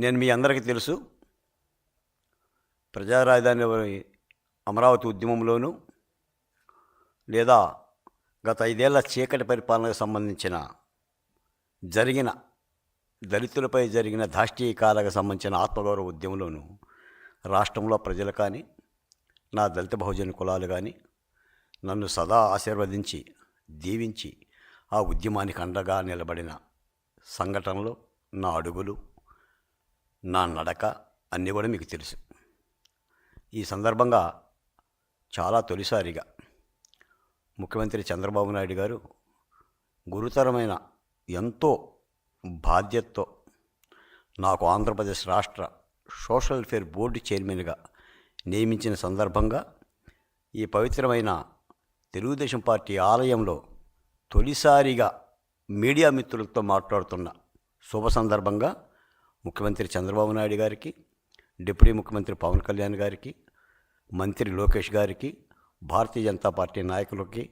నేను మీ అందరికీ తెలుసు, ప్రజా రాజధాని అమరావతి ఉద్యమంలోనూ లేదా గత 5 ఏళ్ల చీకటి పరిపాలనకు సంబంధించిన జరిగిన దళితులపై జరిగిన దాష్టీకాలకు సంబంధించిన ఆత్మగౌరవ ఉద్యమంలోనూ రాష్ట్రంలో ప్రజలు కానీ, నా దళిత బహుజన కులాలు కానీ నన్ను సదా ఆశీర్వదించి దీవించి ఆ ఉద్యమానికి అండగా నిలబడిన సంఘటనలు, నా అడుగులు, నా నడక అన్నీ కూడా మీకు తెలుసు. ఈ సందర్భంగా చాలా తొలిసారిగా ముఖ్యమంత్రి చంద్రబాబు నాయుడు గారు గురుతరమైన ఎంతో బాధ్యతతో నాకు ఆంధ్రప్రదేశ్ రాష్ట్ర సోషల్ వెల్ఫేర్ బోర్డు చైర్మన్గా నియమించిన సందర్భంగా ఈ పవిత్రమైన తెలుగుదేశం పార్టీ ఆలయంలో తొలిసారిగా మీడియా మిత్రులతో మాట్లాడుతున్న శుభ సందర్భంగా ముఖ్యమంత్రి చంద్రబాబు నాయుడు గారికి, డిప్యూటీ ముఖ్యమంత్రి పవన్ కళ్యాణ్ గారికి, మంత్రి లోకేష్ గారికి, భారతీయ జనతా పార్టీ నాయకులకి,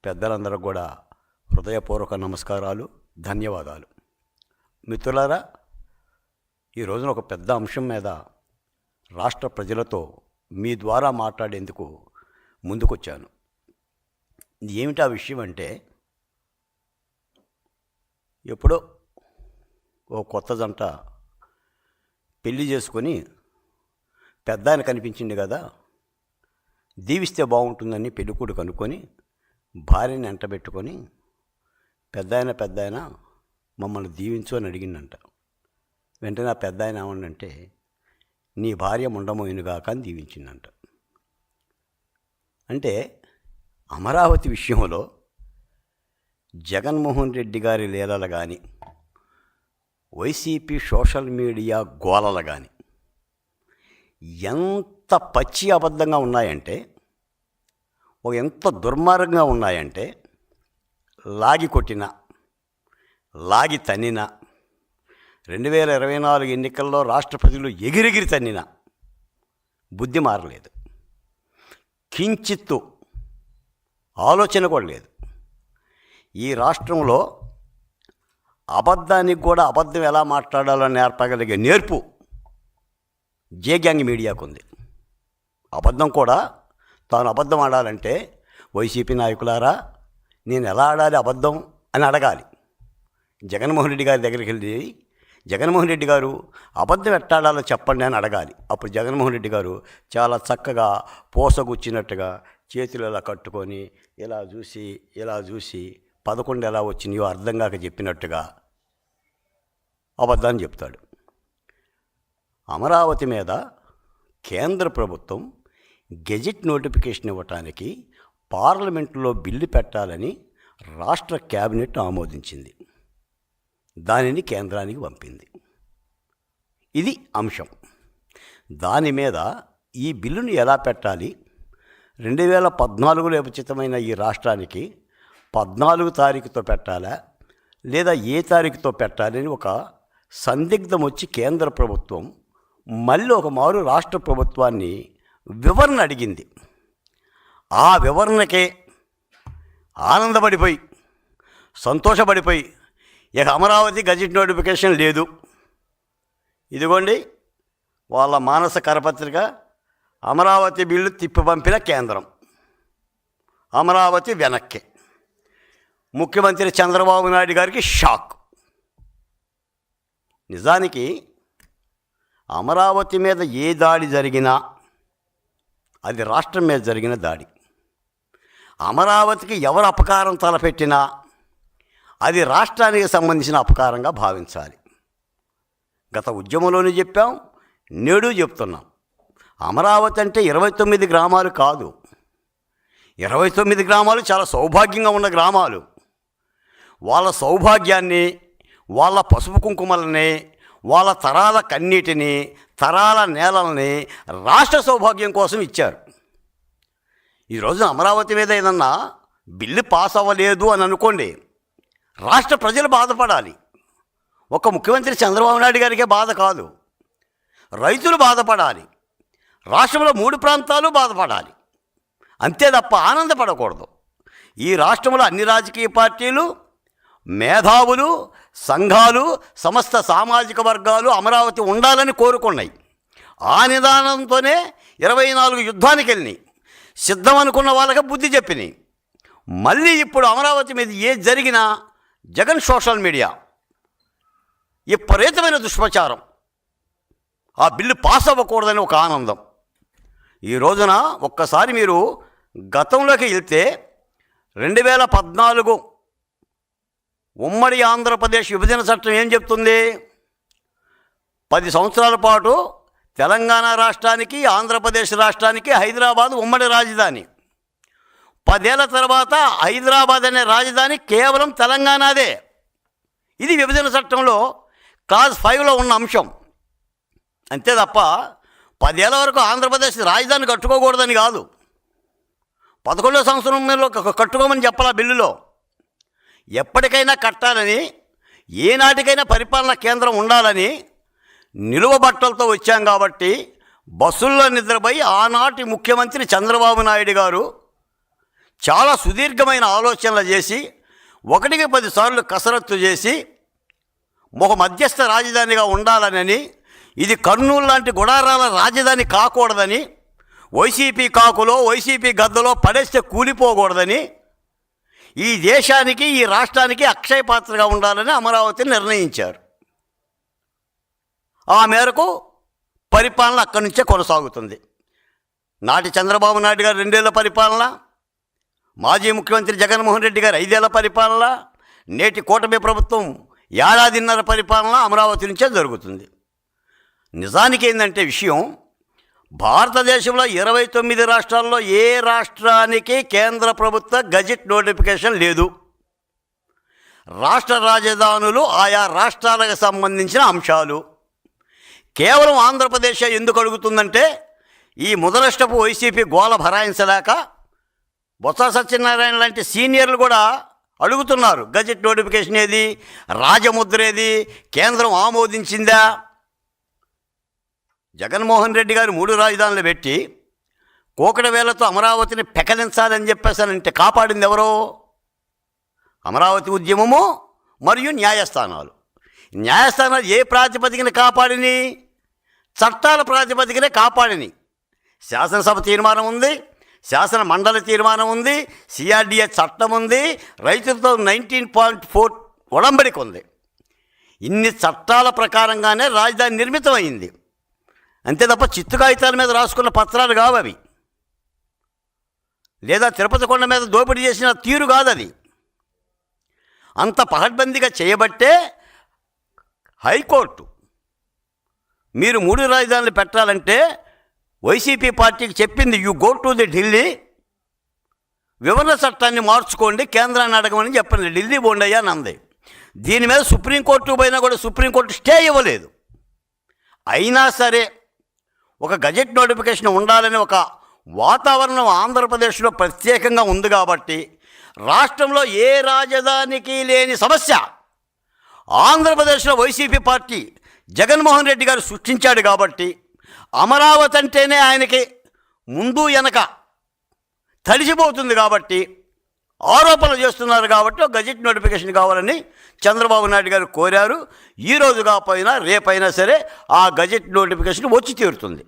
పెద్దలందరూ కూడా హృదయపూర్వక నమస్కారాలు, ధన్యవాదాలు. మిత్రులారా, ఈ రోజున ఒక పెద్ద అంశం మీద రాష్ట్ర ప్రజలతో మీ ద్వారా మాట్లాడేందుకు ముందుకొచ్చాను. ఏమిటా విషయం అంటే, ఎప్పుడో ఓ కొత్త జంట పెళ్లి చేసుకొని పెద్ద ఆయన కనిపించింది కదా, దీవిస్తే బాగుంటుందని పెళ్ళికొడుకు అనుకొని భార్యని వెంటబెట్టుకొని పెద్ద ఆయన మమ్మల్ని దీవించు అని అడిగిందంట. వెంటనే ఆ పెద్ద ఆయన ఏమన్నంటే, నీ భార్య ముండమోయినుగాక అని దీవించిందంట. అంటే అమరావతి విషయంలో జగన్మోహన్ రెడ్డి గారి లీలలు కానీ, వైసీపీ సోషల్ మీడియా గోలలు కానీ ఎంత పచ్చి అబద్ధంగా ఉన్నాయంటే, ఎంత దుర్మార్గంగా ఉన్నాయంటే, లాగి కొట్టిన, లాగి తన్నిన, 2024 ఎన్నికల్లో రాష్ట్ర ప్రజలు ఎగిరెగిరి తన్నిన బుద్ధి మారలేదు. కించిత్తు ఆలోచన కూడా లేదు. ఈ రాష్ట్రంలో అబద్ధానికి కూడా అబద్ధం ఎలా మాట్లాడాలో నేర్పగలిగే నేర్పు జే గ్యాంగ్ మీడియాకు ఉంది. అబద్ధం కూడా తాను అబద్ధం ఆడాలంటే, వైసీపీ నాయకులారా నేను ఎలా ఆడాలి అబద్ధం అని అడగాలి. జగన్మోహన్ రెడ్డి గారి దగ్గరికి వెళ్ళి, జగన్మోహన్ రెడ్డి గారు అబద్ధం ఎట్టాడాలో చెప్పండి అని అడగాలి. అప్పుడు జగన్మోహన్ రెడ్డి గారు చాలా చక్కగా పోసగుచ్చినట్టుగా చేతులు ఇలా కట్టుకొని ఇలా చూసి 11 ఎలా వచ్చినాయో అర్థం కాక చెప్పినట్టుగా అబద్ధాన్ని చెప్తాడు. అమరావతి మీద కేంద్ర ప్రభుత్వం గెజిట్ నోటిఫికేషన్ ఇవ్వటానికి పార్లమెంటులో బిల్లు పెట్టాలని రాష్ట్ర క్యాబినెట్ ఆమోదించింది. దానిని కేంద్రానికి పంపింది. ఇది అంశం. దాని మీద ఈ బిల్లును ఎలా పెట్టాలి, 2014లో విభజితమైన ఈ రాష్ట్రానికి 14 తారీఖుతో పెట్టాలా లేదా ఏ తారీఖుతో పెట్టాలని ఒక సందిగ్ధం వచ్చి కేంద్ర ప్రభుత్వం మళ్ళీ ఒక మారు రాష్ట్ర ప్రభుత్వాన్ని వివరణ అడిగింది. ఆ వివరణకే ఆనందపడిపోయి, సంతోషపడిపోయి, ఇక అమరావతి గజెట్ నోటిఫికేషన్ లేదు, ఇదిగోండి వాళ్ళ మానస కరపత్రిక, అమరావతి బిల్లు తిప్పి పంపిన కేంద్రం, అమరావతి వెనక్కి. ముఖ్యమంత్రి చంద్రబాబు నాయుడు గారికి షాక్. నిజానికి అమరావతి మీద ఏ దాడి జరిగినా అది రాష్ట్రం మీద జరిగిన దాడి. అమరావతికి ఎవరు అపకారం తలపెట్టినా అది రాష్ట్రానికి సంబంధించిన అపకారంగా భావించాలి. గత ఉద్యమంలోనే చెప్పాం, నేడు చెప్తున్నాం. అమరావతి అంటే 29 గ్రామాలు కాదు. 29 గ్రామాలు చాలా సౌభాగ్యంగా ఉన్న గ్రామాలు. వాళ్ళ సౌభాగ్యాన్ని, వాళ్ళ పసుపు కుంకుమలని, వాళ్ళ తరాల కన్నీటిని, తరాల నేలల్ని రాష్ట్ర సౌభాగ్యం కోసం ఇచ్చారు. ఈరోజు అమరావతి మీద ఏదన్నా బిల్లు పాస్ అవ్వలేదు అని అనుకోండి, రాష్ట్ర ప్రజలు బాధపడాలి. ఒక ముఖ్యమంత్రి చంద్రబాబు నాయుడు గారికే బాధ కాదు, రైతులు బాధపడాలి, రాష్ట్రంలో 3 ప్రాంతాలు బాధపడాలి. అంతే తప్ప ఆనందపడకూడదు. ఈ రాష్ట్రంలో అన్ని రాజకీయ పార్టీలు మేధావులు, సంఘాలు, సమస్త సామాజిక వర్గాలు అమరావతి ఉండాలని కోరుకున్నాయి. ఆ నిదానంతోనే 24 యుద్ధానికి వెళ్ళినాయి. సిద్ధం అనుకున్న వాళ్ళకి బుద్ధి చెప్పినాయి. మళ్ళీ ఇప్పుడు అమరావతి మీద ఏది జరిగినా జగన్ సోషల్ మీడియా విపరీతమైన దుష్ప్రచారం. ఆ బిల్లు పాస్ అవ్వకూడదని ఒక ఆనందం. ఈ రోజున ఒక్కసారి మీరు గతంలోకి వెళ్తే 2014 ఉమ్మడి ఆంధ్రప్రదేశ్ విభజన చట్టం ఏం చెప్తుంది? 10 సంవత్సరాల పాటు తెలంగాణ రాష్ట్రానికి, ఆంధ్రప్రదేశ్ రాష్ట్రానికి హైదరాబాద్ ఉమ్మడి రాజధాని. 10 ఏళ్ల తర్వాత హైదరాబాద్ అనే రాజధాని కేవలం తెలంగాణదే. ఇది విభజన చట్టంలో క్లాజ్ 5లో ఉన్న అంశం. అంతే తప్ప 10 ఏళ్ల వరకు ఆంధ్రప్రదేశ్ రాజధాని కట్టుకోకూడదని కాదు. 11వ సంవత్సరంలో కట్టుకోమని చెప్పాల బిల్లులో. ఎప్పటికైనా కట్టాలని, ఏనాటికైనా పరిపాలనా కేంద్రం ఉండాలని నిలువబట్టలతో వచ్చాం కాబట్టి బస్సుల్లో నిద్రపోయి ఆనాటి ముఖ్యమంత్రి చంద్రబాబు నాయుడు గారు చాలా సుదీర్ఘమైన ఆలోచనలు చేసి 1కి 10 సార్లు కసరత్తు చేసి ఒక మధ్యస్థ రాజధానిగా ఉండాలని, ఇది కర్నూలు లాంటి గుడారాల రాజధాని కాకూడదని, వైసీపీ కాకులో వైసీపీ గద్దలో పడేస్తే కూలిపోకూడదని, ఈ దేశానికి ఈ రాష్ట్రానికి అక్షయ పాత్రగా ఉండాలని అమరావతిని నిర్ణయించారు. ఆ మేరకు పరిపాలన అక్కడి నుంచే కొనసాగుతుంది. నాటి చంద్రబాబు నాయుడు గారు 2 ఏళ్ల పరిపాలన, మాజీ ముఖ్యమంత్రి జగన్మోహన్ రెడ్డి గారు 5 ఏళ్ల పరిపాలన, నేటి కూటమి ప్రభుత్వం 1.5 ఏళ్ల పరిపాలన అమరావతి నుంచే జరుగుతుంది. నిజానికి ఏంటంటే విషయం, భారతదేశంలో 29 రాష్ట్రాల్లో ఏ రాష్ట్రానికి కేంద్ర ప్రభుత్వ గజెట్ నోటిఫికేషన్ లేదు. రాష్ట్ర రాజధానులు ఆయా రాష్ట్రాలకు సంబంధించిన అంశాలు. కేవలం ఆంధ్రప్రదేశ్ ఎందుకు అడుగుతుందంటే, ఈ ముదనష్టపు వైసీపీ గోల భరాయించలేక బొత్స సత్యనారాయణ లాంటి సీనియర్లు కూడా అడుగుతున్నారు, గజెట్ నోటిఫికేషన్ ఏది, రాజముద్ర ఏది, కేంద్రం ఆమోదించిందా? జగన్మోహన్ రెడ్డి గారు 3 రాజధానులు పెట్టి కోకట వేలతో అమరావతిని పెకలించాలని చెప్పేసానంటే కాపాడింది ఎవరో? అమరావతి ఉద్యమము మరియు న్యాయస్థానాలు. న్యాయస్థానాలు ఏ ప్రాతిపదికన కాపాడిని? చట్టాల ప్రాతిపదికనే కాపాడిని. శాసనసభ తీర్మానం ఉంది, శాసన మండలి తీర్మానం ఉంది, సిఆర్డిఏ చట్టం ఉంది, రైతులతో 19.4 ఒడంబడిక ఉంది. ఇన్ని చట్టాల ప్రకారంగానే రాజధాని నిర్మితమైంది. అంతే తప్ప చిత్తు కాగితాల మీద రాసుకున్న పత్రాలు కావు అవి, లేదా తిరుపతి కొండ మీద దోపిడీ చేసిన తీరు కాదు అది. అంత పకడ్బందీగా చేయబట్టే హైకోర్టు మీరు 3 రాజధానులు పెట్టాలంటే వైసీపీ పార్టీకి చెప్పింది, you go to the Delhi, వివరణ చట్టాన్ని మార్చుకోండి, కేంద్రాన్ని అడగమని చెప్పింది. ఢిల్లీ బోండయ్యా అని అంది. దీని మీద సుప్రీంకోర్టు పోయినా కూడా సుప్రీంకోర్టు స్టే ఇవ్వలేదు. అయినా సరే ఒక గజెట్ నోటిఫికేషన్ ఉండాలని ఒక వాతావరణం ఆంధ్రప్రదేశ్లో ప్రత్యేకంగా ఉంది కాబట్టి, రాష్ట్రంలో ఏ రాజధానికి లేని సమస్య ఆంధ్రప్రదేశ్లో వైసీపీ పార్టీ జగన్మోహన్ రెడ్డి గారు సృష్టించాడు కాబట్టి, అమరావతి అంటేనే ఆయనకి ముందు వెనక తడిసిపోతుంది కాబట్టి ఆరోపణలు చేస్తున్నారు కాబట్టి ఒక గజెట్ నోటిఫికేషన్ కావాలని చంద్రబాబు నాయుడు గారు కోరారు. ఈ రోజు కాకపోయినా రేపైనా సరే ఆ గజెట్ నోటిఫికేషన్ వచ్చి తీరుతుంది.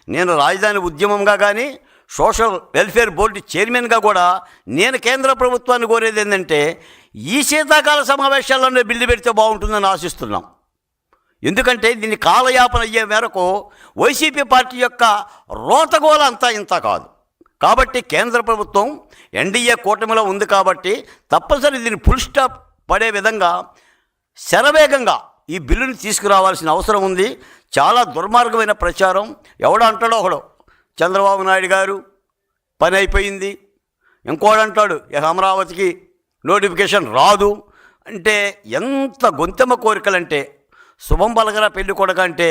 నేను రాజధాని ఉద్యమంగా కానీ సోషల్ వెల్ఫేర్ బోర్డు చైర్మన్గా కూడా నేను కేంద్ర ప్రభుత్వాన్ని కోరేది ఏంటంటే, ఈ శీతాకాల సమావేశాల్లోనే బిల్లు పెడితే బాగుంటుందని ఆశిస్తున్నాం. ఎందుకంటే దీన్ని కాలయాపన అయ్యే మేరకు వైసీపీ పార్టీ యొక్క రోతగోల అంతా ఇంత కాదు. కాబట్టి కేంద్ర ప్రభుత్వం ఎన్డీఏ కూటమిలో ఉంది కాబట్టి తప్పనిసరి దీన్ని ఫుల్ స్టాప్ పడే విధంగా శరవేగంగా ఈ బిల్లుని తీసుకురావాల్సిన అవసరం ఉంది. చాలా దుర్మార్గమైన ప్రచారం. ఎవడో అంటాడో ఒకడు, చంద్రబాబు నాయుడు గారు పని అయిపోయింది, ఇంకోడు అంటాడు అమరావతికి నోటిఫికేషన్ రాదు అంటే ఎంత గొంతెమ్మ కోరికలంటే, శుభం పలకరా పెళ్లి కొడక అంటే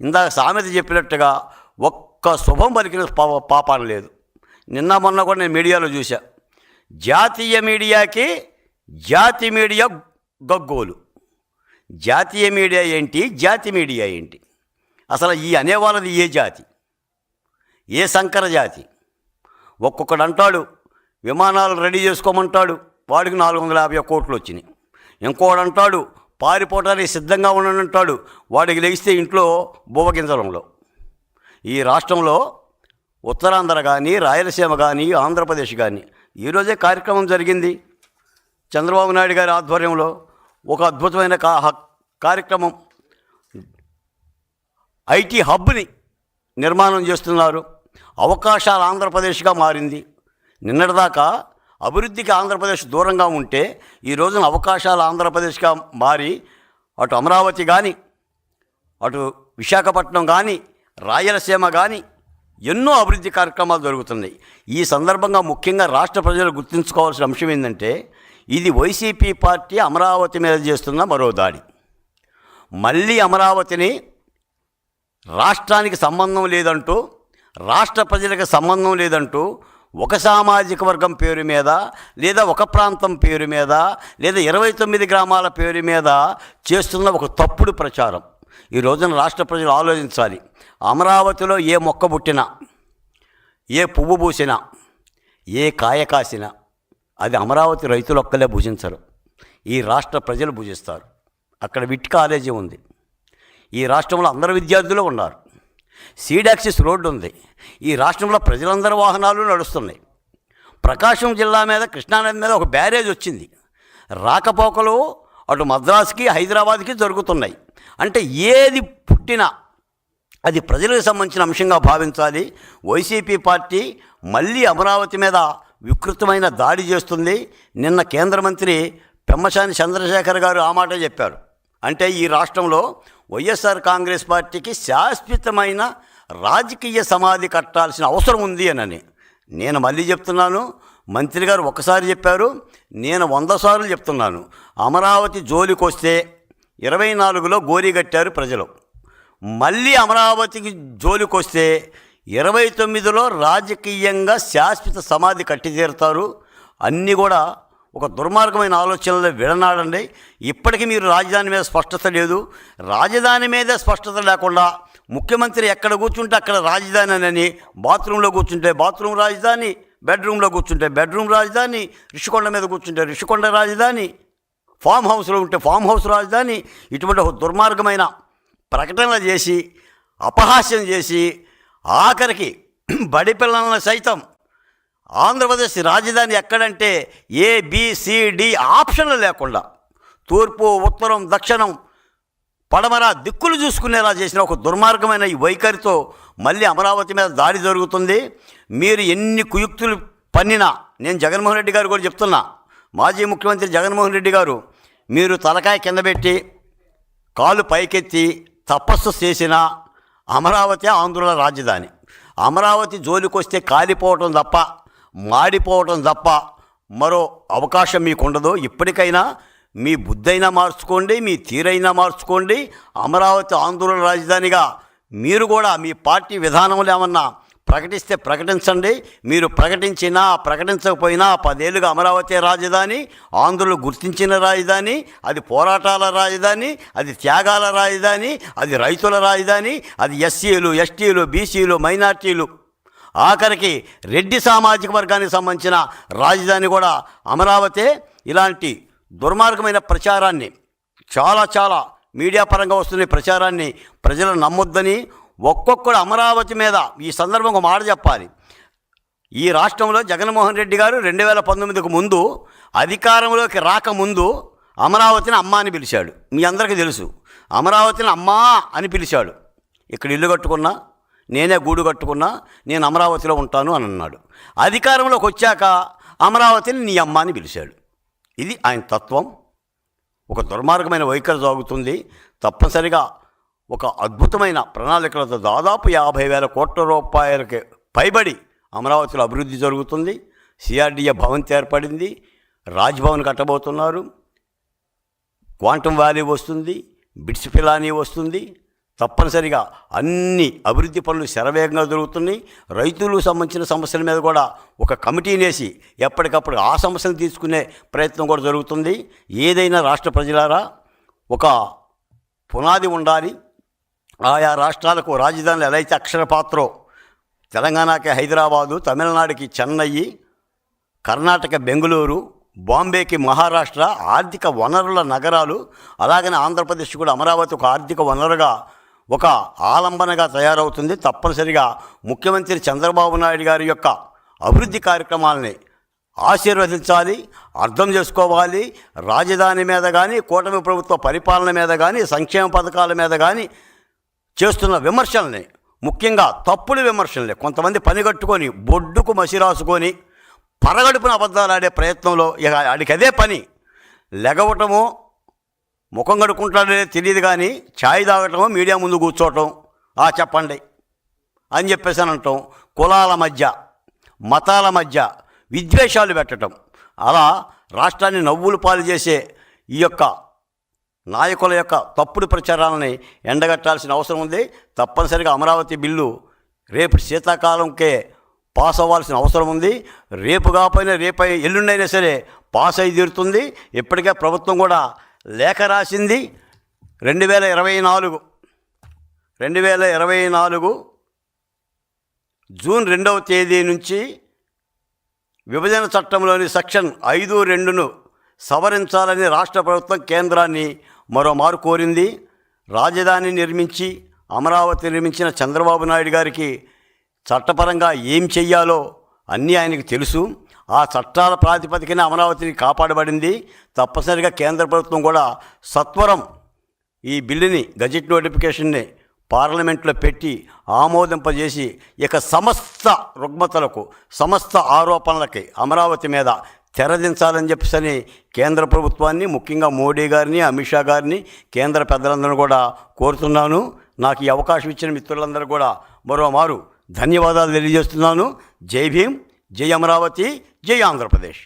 ఇందాక సామెత చెప్పినట్టుగా ఒక్క శుభం పలికిన పాపాన లేదు. నిన్న మొన్న కూడా నేను మీడియాలో చూసా, జాతీయ మీడియాకి జాతి మీడియా గగ్గోలు. జాతీయ మీడియా ఏంటి, జాతి మీడియా ఏంటి? అసలు ఈ అనేవాళ్ళది ఏ జాతి, ఏ సంకర జాతి? ఒక్కొక్కడు అంటాడు విమానాలు రెడీ చేసుకోమంటాడు, వాడికి 450 కోట్లు వచ్చినాయి. ఇంకోడంటాడు పారిపోవడానికి సిద్ధంగా ఉండనంటాడు. వాడికి లెగిస్తే ఇంట్లో బువ్వగింజలంలో. ఈ రాష్ట్రంలో ఉత్తరాంధ్ర కానీ, రాయలసీమ కానీ, ఆంధ్రప్రదేశ్ కానీ ఈరోజే కార్యక్రమం జరిగింది. చంద్రబాబు నాయుడు గారి ఆధ్వర్యంలో ఒక అద్భుతమైన కార్యక్రమం. ఐటీ హబ్ని నిర్మాణం చేస్తున్నారు. అవకాశాల ఆంధ్రప్రదేశ్గా మారింది. నిన్నటిదాకా అభివృద్ధికి ఆంధ్రప్రదేశ్ దూరంగా ఉంటే ఈ రోజున అవకాశాల ఆంధ్రప్రదేశ్గా మారి అటు అమరావతి కానీ, అటు విశాఖపట్నం కానీ, రాయలసీమ కానీ ఎన్నో అభివృద్ధి కార్యక్రమాలు జరుగుతున్నాయి. ఈ సందర్భంగా ముఖ్యంగా రాష్ట్ర ప్రజలు గుర్తుంచుకోవాల్సిన అంశం ఏంటంటే, ఇది వైసీపీ పార్టీ అమరావతి మీద చేస్తున్న మరో దాడి. మళ్ళీ అమరావతిని రాష్ట్రానికి సంబంధం లేదంటూ, రాష్ట్ర ప్రజలకు సంబంధం లేదంటూ ఒక సామాజిక వర్గం పేరు మీద, లేదా ఒక ప్రాంతం పేరు మీద, లేదా 29 గ్రామాల పేరు మీద చేస్తున్న ఒక తప్పుడు ప్రచారం. ఈ రోజున రాష్ట్ర ప్రజలు ఆలోచించాలి. అమరావతిలో ఏ మొక్క పుట్టినా, ఏ పువ్వు పూసినా, ఏ కాయ కాసినా అది అమరావతి రైతులు ఒక్కలే భుజించరు, ఈ రాష్ట్ర ప్రజలు భుజిస్తారు. అక్కడ విట్ కాలేజీ ఉంది. ఈ రాష్ట్రంలో అందరు విద్యార్థులు ఉన్నారు. సీడ్ యాక్సిస్ రోడ్డు ఉంది. ఈ రాష్ట్రంలో ప్రజలందరి వాహనాలు నడుస్తున్నాయి. ప్రకాశం జిల్లా మీద, కృష్ణానది మీద ఒక బ్యారేజ్ వచ్చింది. రాకపోకలు అటు మద్రాసుకి, హైదరాబాద్కి జరుగుతున్నాయి. అంటే ఏది పుట్టినా అది ప్రజలకు సంబంధించిన అంశంగా భావించాలి. వైసీపీ పార్టీ మళ్ళీ అమరావతి మీద వికృతమైన దాడి చేస్తుంది. నిన్న కేంద్ర మంత్రి పెమ్మసాని చంద్రశేఖర్ గారు ఆ మాట చెప్పారు. అంటే ఈ రాష్ట్రంలో వైఎస్ఆర్ కాంగ్రెస్ పార్టీకి శాశ్వతమైన రాజకీయ సమాధి కట్టాల్సిన అవసరం ఉంది అని. నేను మళ్ళీ చెప్తున్నాను, మంత్రి గారు ఒకసారి చెప్పారు, నేను 100 సార్లు చెప్తున్నాను. అమరావతి జోలికొస్తే 24లో గోరీ కట్టారు ప్రజలు. మళ్ళీ అమరావతికి జోలికొస్తే 29లో రాజకీయంగా శాశ్వత సమాధి కట్టి తీరుతారు. అన్నీ కూడా ఒక దుర్మార్గమైన ఆలోచనలు విడనాడండి. ఇప్పటికీ మీరు రాజధాని మీద స్పష్టత లేదు. రాజధాని మీదే స్పష్టత లేకుండా ముఖ్యమంత్రి ఎక్కడ కూర్చుంటే అక్కడ రాజధాని అని, బాత్రూంలో కూర్చుంటే బాత్రూమ్ రాజధాని, బెడ్రూమ్లో కూర్చుంటే బెడ్రూమ్ రాజధాని, రిషికొండ మీద కూర్చుంటే రిషికొండ రాజధాని, ఫామ్ హౌస్లో ఉంటే ఫామ్ హౌస్ రాజధాని, ఇటువంటి ఒక దుర్మార్గమైన ప్రకటనలు చేసి, అపహాస్యం చేసి, ఆఖరికి బడి పిల్లలను సైతం ఆంధ్రప్రదేశ్ రాజధాని ఎక్కడంటే ABCD ఆప్షన్లు లేకుండా తూర్పు, ఉత్తరం, దక్షిణం, పడమర దిక్కులు చూసుకునేలా చేసిన ఒక దుర్మార్గమైన ఈ వైఖరితో మళ్ళీ అమరావతి మీద దాడి జరుగుతుంది. మీరు ఎన్ని కుయుక్తులు పన్నినా, నేను జగన్మోహన్ రెడ్డి గారు కూడా చెప్తున్నా, మాజీ ముఖ్యమంత్రి జగన్మోహన్ రెడ్డి గారు, మీరు తలకాయ కింద పెట్టి కాలు పైకెత్తి తపస్సు చేసిన అమరావతి ఆంధ్రుల రాజధాని. అమరావతి జోలికొస్తే కాలిపోవటం తప్ప, మాడిపోవటం తప్ప మరో అవకాశం మీకు ఉండదు. ఇప్పటికైనా మీ బుద్ధైనా మార్చుకోండి, మీ తీరైనా మార్చుకోండి. అమరావతి ఆందోళన రాజధానిగా మీరు కూడా మీ పార్టీ విధానంలో ఏమన్నా ప్రకటిస్తే ప్రకటించండి. మీరు ప్రకటించినా ప్రకటించకపోయినా 10 ఏళ్ళుగా అమరావతి రాజధాని, ఆంధ్రులు గుర్తించిన రాజధాని, అది పోరాటాల రాజధాని, అది త్యాగాల రాజధాని, అది రైతుల రాజధాని, అది SCలు, STలు, BCలు, మైనార్టీలు, ఆఖరికి రెడ్డి సామాజిక వర్గానికి సంబంధించిన రాజధాని కూడా అమరావతి. ఇలాంటి దుర్మార్గమైన ప్రచారాన్ని, చాలా మీడియా పరంగా వస్తున్న ప్రచారాన్ని ప్రజలు నమ్మొద్దని, ఒక్కొక్కడు అమరావతి మీద ఈ సందర్భంగా మాట చెప్పాలి. ఈ రాష్ట్రంలో జగన్మోహన్ రెడ్డి గారు 2019కు ముందు, అధికారంలోకి రాకముందు అమరావతిని అమ్మ అని పిలిచాడు. మీ అందరికీ తెలుసు, అమరావతిని అమ్మా అని పిలిచాడు. ఇక్కడ ఇల్లు కట్టుకున్నా, నేనే గూడు కట్టుకున్నా, నేను అమరావతిలో ఉంటాను అని అన్నాడు. అధికారంలోకి వచ్చాక అమరావతిని నీ అమ్మ అని పిలిచాడు. ఇది ఆయన తత్వం. ఒక దుర్మార్గమైన వైఖరి సాగుతుంది. తప్పనిసరిగా ఒక అద్భుతమైన ప్రణాళికలతో దాదాపు 50,000 కోట్ల రూపాయలకి పైబడి అమరావతిలో అభివృద్ధి జరుగుతుంది. CRDA భవంతి ఏర్పడింది, రాజ్భవన్ కట్టబోతున్నారు, క్వాంటమ్ వ్యాలీ వస్తుంది, బిట్స్ పిలానీ వస్తుంది. తప్పనిసరిగా అన్ని అభివృద్ధి పనులు శరవేగంగా జరుగుతున్నాయి. రైతులకు సంబంధించిన సమస్యల మీద కూడా ఒక కమిటీని వేసి ఎప్పటికప్పుడు ఆ సమస్యలు తీసుకునే ప్రయత్నం కూడా జరుగుతుంది. ఏదైనా రాష్ట్ర ప్రజలారా, ఒక పునాది ఉండాలి. ఆయా రాష్ట్రాలకు రాజధానులు ఎలా అయితే అక్షరపాత్రో, తెలంగాణకి హైదరాబాదు, తమిళనాడుకి చెన్నై, కర్ణాటక బెంగళూరు, బాంబేకి మహారాష్ట్ర ఆర్థిక వనరుల నగరాలు, అలాగనే ఆంధ్రప్రదేశ్ కూడా అమరావతి ఒక ఆర్థిక వనరుగా, ఒక ఆలంబనగా తయారవుతుంది. తప్పనిసరిగా ముఖ్యమంత్రి చంద్రబాబు నాయుడు గారి యొక్క అభివృద్ధి కార్యక్రమాలని ఆశీర్వదించాలి, అర్థం చేసుకోవాలి. రాజధాని మీద కానీ, కూటమి ప్రభుత్వ పరిపాలన మీద కానీ, సంక్షేమ పథకాల మీద కానీ చేస్తున్న విమర్శల్ని, ముఖ్యంగా తప్పుడు విమర్శల్ని కొంతమంది పనిగట్టుకొని బొడ్డుకు మసి రాసుకొని పరగడుపున అబద్ధాలు ఆడే ప్రయత్నంలో ఇక ఆడికి అదే పని. లెగవటము, ముఖం కడుక్కుంటాడో తెలియదు కానీ ఛాయ్ తాగటము, మీడియా ముందు కూర్చోవటం, చెప్పండి అని చెప్పేసి అని అంటాం. కులాల మధ్య, మతాల మధ్య విద్వేషాలు పెట్టడం, అలా రాష్ట్రాన్ని నవ్వులు పాలు చేసే ఈ యొక్క నాయకుల యొక్క తప్పుడు ప్రచారాలని ఎండగట్టాల్సిన అవసరం ఉంది. తప్పనిసరిగా అమరావతి బిల్లు రేపు శీతాకాలంకే పాస్ అవ్వాల్సిన అవసరం ఉంది. రేపు కాకపోయినా రేపై ఎల్లుండైనా సరే పాస్ అయి తీరుతుంది. ఇప్పటికే ప్రభుత్వం కూడా లేఖ రాసింది. 2024 జూన్ 2వ తేదీ నుంచి విభజన చట్టంలోని సెక్షన్ 5(2)ను సవరించాలని రాష్ట్ర ప్రభుత్వం కేంద్రాన్ని మరోమారు కోరింది. రాజధాని నిర్మించి అమరావతి నిర్మించిన చంద్రబాబు నాయుడు గారికి చట్టపరంగా ఏం చెయ్యాలో అన్నీ ఆయనకు తెలుసు. ఆ చట్టాల ప్రాతిపదికన అమరావతిని కాపాడబడింది. తప్పనిసరిగా కేంద్ర ప్రభుత్వం కూడా సత్వరం ఈ బిల్లుని, గజెట్ నోటిఫికేషన్ని పార్లమెంట్లో పెట్టి ఆమోదింపజేసి ఇక సమస్త రుగ్మతలకు, సమస్త ఆరోపణలకి అమరావతి మీద తెరదించాలని చెప్పేసి కేంద్ర ప్రభుత్వాన్ని, ముఖ్యంగా మోడీ గారిని, అమిత్ షా గారిని, కేంద్ర పెద్దలందరూ కూడా కోరుతున్నాను. నాకు ఈ అవకాశం ఇచ్చిన మిత్రులందరూ కూడా మరోమారు ధన్యవాదాలు తెలియజేస్తున్నాను. జై భీమ్, జై అమరావతి, జై ఆంధ్రప్రదేశ్.